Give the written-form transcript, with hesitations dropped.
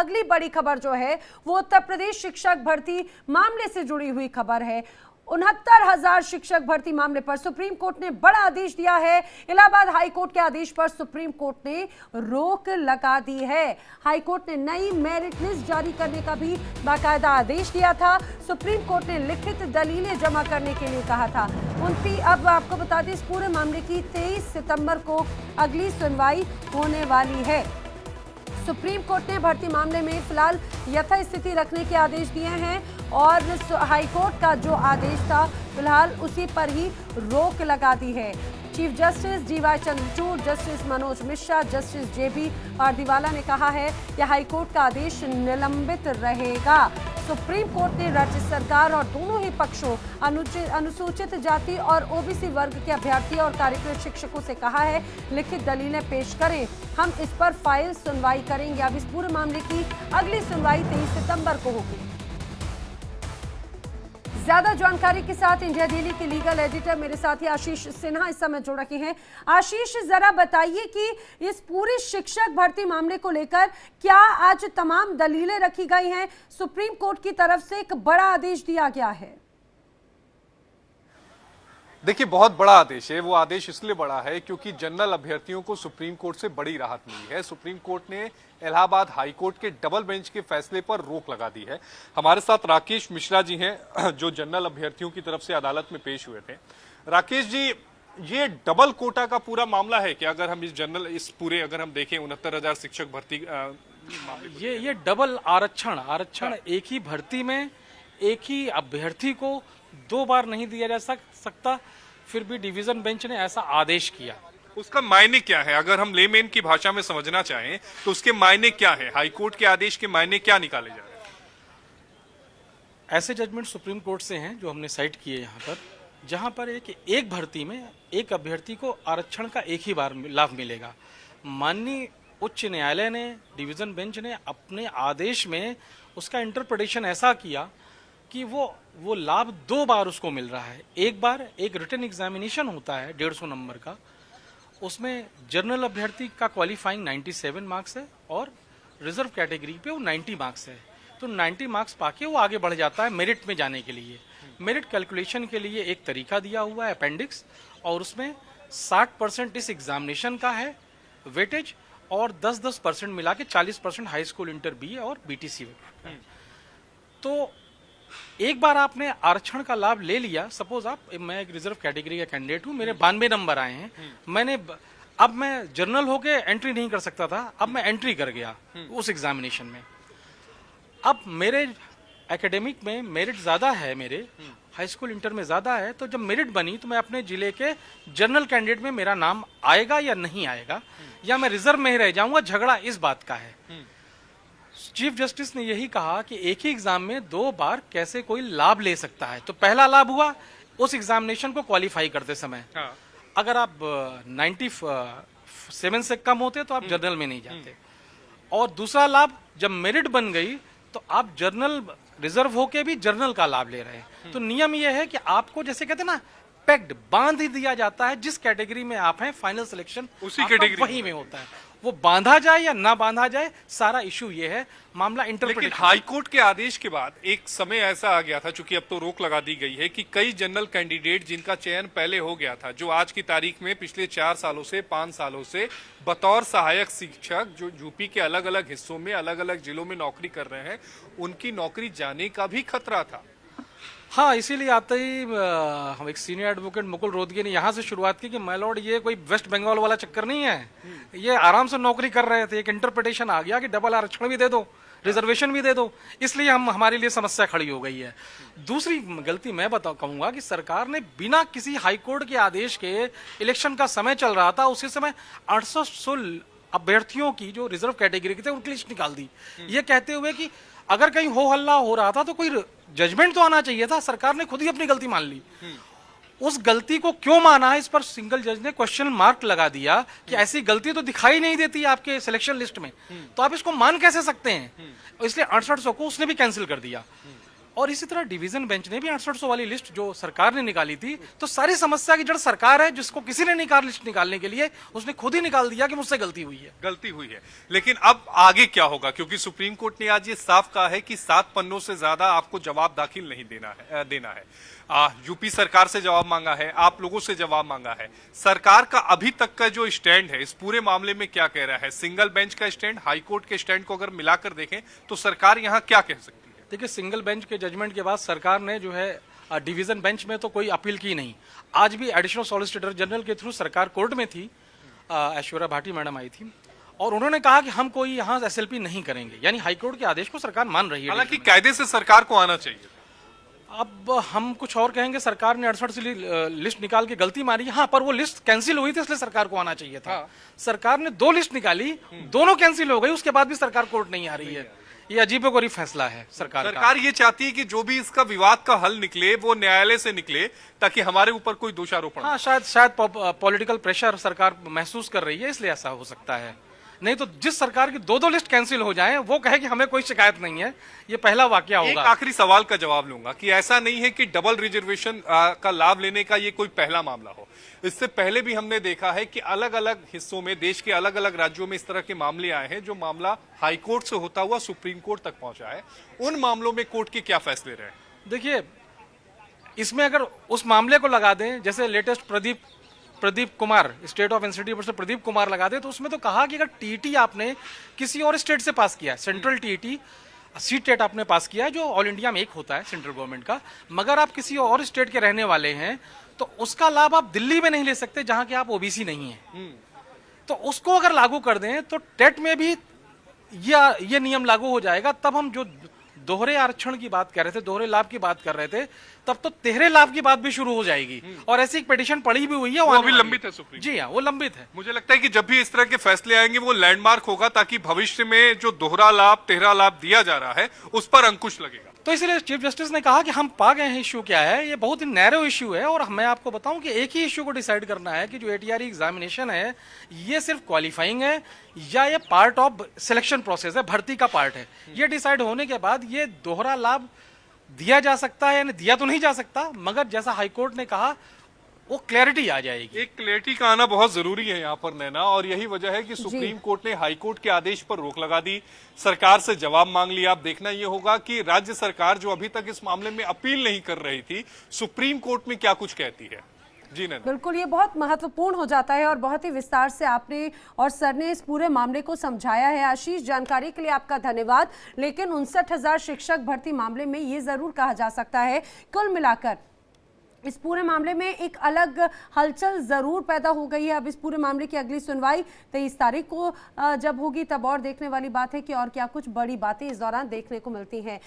अगली बड़ी खबर जो है वो उत्तर प्रदेश शिक्षक भर्ती मामले से जुड़ी हुई खबर है। 69,000 शिक्षक भर्ती मामले पर सुप्रीम कोर्ट ने बड़ा आदेश दिया है। इलाहाबाद हाई कोर्ट के आदेश पर सुप्रीम कोर्ट ने रोक लगा दी है। हाई कोर्ट ने नई मेरिट लिस्ट जारी करने का भी बाकायदा आदेश दिया था। सुप्रीम कोर्ट ने लिखित दलीलें जमा करने के लिए कहा था। अब आपको बता दें, इस पूरे मामले की 23 सितंबर को अगली सुनवाई होने वाली है। सुप्रीम कोर्ट ने भर्ती मामले में फिलहाल यथास्थिति रखने के आदेश दिए हैं और हाई कोर्ट का जो आदेश था फिलहाल उसी पर ही रोक लगा दी है। Chief justice DY Chandrachud, justice Manoj Mishra, justice JB Pardiwala ने कहा है कि हाईकोर्ट का आदेश निलंबित रहेगा। सुप्रीम कोर्ट ने राज्य सरकार और दोनों ही पक्षों अनुसूचित जाति और OBC वर्ग के अभ्यर्थी और कार्यक्रम शिक्षकों से कहा है लिखित दलीलें पेश करें, हम इस पर फाइल सुनवाई करेंगे। अब इस पूरे मामले की अगली सुनवाई 23 सितंबर को होगी। ज्यादा जानकारी के साथ इंडिया डेली के लीगल एडिटर मेरे साथी आशीष सिन्हा इस समय जुड़ रखे हैं। आशीष, जरा बताइए कि इस पूरी शिक्षक भर्ती मामले को लेकर क्या आज तमाम दलीलें रखी गई हैं? सुप्रीम कोर्ट की तरफ से एक बड़ा आदेश दिया गया है। देखिए, बहुत बड़ा आदेश है। वो आदेश इसलिए बड़ा है क्योंकि जनरल अभ्यर्थियों को सुप्रीम कोर्ट से बड़ी राहत मिली है। सुप्रीम कोर्ट ने इलाहाबाद हाई कोर्ट के डबल बेंच के फैसले पर रोक लगा दी है। हमारे साथ राकेश मिश्रा जी हैं जो जनरल अभ्यर्थियों की तरफ से अदालत में पेश हुए थे। राकेश जी, ये डबल कोटा का पूरा मामला है कि अगर हम इस पूरे अगर हम देखें 69,000 शिक्षक भर्ती ये डबल आरक्षण एक ही भर्ती में एक ही अभ्यर्थी को 2 बार नहीं दिया जा सकता, फिर भी डिवीजन बेंच ने ऐसा आदेश किया। उसका मायने क्या है? अगर हम लेमेन की भाषा में समझना चाहें तो उसके मायने क्या है? हाईकोर्ट के आदेश के मायने क्या निकाले जा रहे हैं? ऐसे जजमेंट सुप्रीम कोर्ट से हैं जो हमने साइट किए यहाँ पर, जहाँ पर एक भर्ती में एक अभ्यर्थी को आरक्षण का एक ही बार लाभ मिलेगा। माननीय उच्च न्यायालय ने, डिवीजन बेंच ने अपने आदेश में उसका इंटरप्रिटेशन ऐसा किया कि वो लाभ 2 बार उसको मिल रहा है। एक बार एक रिटन एग्जामिनेशन होता है 150 नंबर का, उसमें जनरल अभ्यर्थी का क्वालिफाइंग 97 मार्क्स है और रिजर्व कैटेगरी पे वो 90 मार्क्स है। तो 90 मार्क्स पाके वो आगे बढ़ जाता है मेरिट में जाने के लिए। मेरिट कैलकुलेशन के लिए एक तरीका दिया हुआ है अपेंडिक्स, और उसमें 60% इस एग्जामिनेशन का है वेटेज और 10% मिला के 40% हाई स्कूल इंटर B और BTC। तो एक बार आपने आरक्षण का लाभ ले लिया, सपोज मैं एक रिजर्व कैटेगरी का कैंडिडेट हूं, मेरे 92 नंबर आए हैं, अब मैं जर्नल होके एंट्री नहीं कर सकता था, अब मैं एंट्री कर गया उस एग्जामिनेशन में। अब मेरे एकेडमिक में मेरिट ज्यादा है, मेरे हाई स्कूल इंटर में ज्यादा है, तो जब मेरिट बनी तो मैं अपने जिले के जनरल कैंडिडेट में मेरा नाम आएगा या नहीं आएगा, या मैं रिजर्व में ही रह जाऊंगा, झगड़ा इस बात का है। चीफ जस्टिस ने यही कहा कि एक ही एग्जाम में 2 बार कैसे कोई लाभ ले सकता है। तो पहला लाभ हुआ उस एग्जामिनेशन को क्वालिफाई करते समय, अगर आप 97 से कम होते तो आप जर्नल में नहीं जाते, और दूसरा लाभ जब मेरिट बन गई तो आप जर्नल रिजर्व होके भी जर्नल का लाभ ले रहे हैं। तो नियम यह है कि आपको, जैसे कहते हैं ना, पैक्ड बांध ही दिया जाता है, जिस कैटेगरी में आप हैं फाइनल सिलेक्शन उसी कैटेगरी वही में होता है। वो बांधा जाए या ना बांधा जाए, सारा इशू ये है, मामला इंटरप्रिटेशन। लेकिन हाईकोर्ट के आदेश के बाद एक समय ऐसा आ गया था, चूंकि अब तो रोक लगा दी गई है, कि कई जनरल कैंडिडेट जिनका चयन पहले हो गया था, जो आज की तारीख में पिछले 4 सालों से 5 सालों से बतौर सहायक शिक्षक जो यूपी के अलग अलग हिस्सों में अलग अलग जिलों में नौकरी कर रहे हैं, उनकी नौकरी जाने का भी खतरा था। हाँ, इसीलिए आते ही हम एक सीनियर एडवोकेट मुकुल रोहतगी ने यहाँ से शुरुआत की कि माय लॉर्ड, ये कोई वेस्ट बंगाल वाला चक्कर नहीं है, ये आराम से नौकरी कर रहे थे। एक इंटरप्रिटेशन आ गया कि डबल आरक्षण भी दे दो, रिजर्वेशन भी दे दो, इसलिए हमारे लिए समस्या खड़ी हो गई है। दूसरी गलती मैं कहूंगा कि सरकार ने बिना किसी हाईकोर्ट के आदेश के, इलेक्शन का समय चल रहा था, उसी समय 800 अभ्यर्थियों की जो रिजर्व कैटेगरी के थे उनकी लिस्ट निकाल दी, ये कहते हुए कि अगर कहीं हो हल्ला हो रहा था तो कोई जजमेंट तो आना चाहिए था। सरकार ने खुद ही अपनी गलती मान ली। उस गलती को क्यों माना है, इस पर सिंगल जज ने क्वेश्चन मार्क लगा दिया कि ऐसी गलती तो दिखाई नहीं देती आपके सिलेक्शन लिस्ट में, तो आप इसको मान कैसे सकते हैं। इसलिए 6800 को उसने भी कैंसिल कर दिया। और इसी तरह डिवीजन बेंच ने भी 6800 वाली लिस्ट जो सरकार ने निकाली थी, तो सारी समस्या की जड़ सरकार है, जिसको किसी ने निकाल लिस्ट निकालने के लिए उसने खुद ही निकाल दिया कि मुझसे गलती हुई है। गलती हुई है। लेकिन अब आगे क्या होगा, क्योंकि सुप्रीम कोर्ट ने आज ये साफ कहा है कि 7 पन्नों से ज्यादा आपको जवाब दाखिल नहीं देना है। यूपी सरकार से जवाब मांगा है, आप लोगों से जवाब मांगा है। सरकार का अभी तक का जो स्टैंड है इस पूरे मामले में क्या कह रहा है? सिंगल बेंच का स्टैंड, हाईकोर्ट के स्टैंड को अगर मिलाकर देखें तो सरकार यहाँ क्या कह सकती है? देखिए, सिंगल बेंच के जजमेंट के बाद सरकार ने जो है डिवीजन बेंच में तो कोई अपील की नहीं। आज भी एडिशनल सॉलिसिटर जनरल के थ्रू सरकार कोर्ट में थी, ऐश्वर्या भाटी मैडम आई थी और उन्होंने कहा कि हम कोई यहाँ एसएलपी नहीं करेंगे, यानी हाईकोर्ट के आदेश को सरकार मान रही है। हालांकि कायदे से सरकार को आना चाहिए। अब हम कुछ और कहेंगे, सरकार ने 68 से लिस्ट निकाल के गलती मारी। हाँ, पर वो लिस्ट कैंसिल हुई थी, इसलिए सरकार को आना चाहिए था। सरकार ने 2 लिस्ट निकाली, दोनों कैंसिल हो गई, उसके बाद भी सरकार कोर्ट नहीं आ रही है। ये अजीबोगरीब फैसला है सरकार ये चाहती है कि जो भी इसका विवाद का हल निकले वो न्यायालय से निकले, ताकि हमारे ऊपर कोई दोषारोपण। हाँ, शायद पॉलिटिकल प्रेशर सरकार महसूस कर रही है, इसलिए ऐसा हो सकता है। नहीं तो जिस सरकार की 2 लिस्ट कैंसिल हो जाएं, वो कहे कि हमें कोई शिकायत नहीं है, ये पहला वाकया होगा। एक आखिरी सवाल का जवाब लूंगा कि ऐसा नहीं है कि डबल रिजर्वेशन का लाभ लेने का ये कोई पहला मामला हो। इससे पहले भी हमने देखा है कि अलग अलग हिस्सों में, देश के अलग अलग राज्यों में इस तरह के मामले आए हैं जो मामला हाईकोर्ट से होता हुआ सुप्रीम कोर्ट तक पहुंचा है। उन मामलों में कोर्ट के क्या फैसले रहे? देखिए, इसमें अगर उस मामले को लगा दें, जैसे latest Pradeep Kumar, state of institute पर से प्रदीप कुमार लगा दे, तो उसमें तो कहा कि अगर टीटी आपने किसी और स्टेट से पास किया है, सेंट्रल टीटी सीटेट आपने पास किया है जो ऑल इंडिया में एक होता है सेंट्रल गवर्नमेंट का, मगर आप किसी और स्टेट के रहने वाले हैं तो उसका लाभ आप दिल्ली में नहीं ले सकते जहां के आप ओबीसी नहीं है। तो उसको अगर लागू कर दें तो टेट में भी ये नियम लागू हो जाएगा। तब हम जो दोहरे आरक्षण की बात कर रहे थे, दोहरे लाभ की बात कर रहे थे, तब तो तिहरे लाभ की बात भी शुरू हो जाएगी। और ऐसी एक पिटीशन पड़ी भी हुई है, वो अभी लंबित है सुप्रीम। जी हाँ, वो लंबित है। मुझे लगता है कि जब भी इस तरह के फैसले आएंगे वो लैंडमार्क होगा, ताकि भविष्य में जो दोहरा लाभ, तिहरा लाभ दिया जा रहा है उस पर अंकुश लगेगा। तो इसलिए चीफ जस्टिस ने कहा कि हम पा गए हैं इश्यू क्या है, ये बहुत ही नैरो इश्यू है। और मैं आपको बताऊं कि एक ही इश्यू को डिसाइड करना है कि जो एटीआर एग्जामिनेशन है ये सिर्फ क्वालिफाइंग है या ये पार्ट ऑफ सिलेक्शन प्रोसेस है, भर्ती का पार्ट है। ये डिसाइड होने के बाद ये दोहरा लाभ दिया जा सकता है, यानी दिया तो नहीं जा सकता, मगर जैसा हाईकोर्ट ने कहा वो क्लैरिटी आ जाएगी। एक क्लैरिटी का आना बहुत जरूरी है यहाँ पर नैना, और यही वजह है कि सुप्रीम कोर्ट ने हाई कोर्ट के आदेश पर रोक लगा दी, सरकार से जवाब मांग लिया। अब देखना यह होगा कि राज्य सरकार जो अभी तक इस मामले में अपील नहीं कर रही थी, सुप्रीम कोर्ट में क्या कुछ कहती है। जी नैना, बिल्कुल, ये बहुत महत्वपूर्ण हो जाता है और बहुत ही विस्तार से आपने और सर ने इस पूरे मामले को समझाया है। आशीष, जानकारी के लिए आपका धन्यवाद। लेकिन 59,000 शिक्षक भर्ती मामले में ये जरूर कहा जा सकता है, कुल मिलाकर इस पूरे मामले में एक अलग हलचल जरूर पैदा हो गई है। अब इस पूरे मामले की अगली सुनवाई 23 तारीख को जब होगी, तब और देखने वाली बात है कि और क्या कुछ बड़ी बातें इस दौरान देखने को मिलती हैं।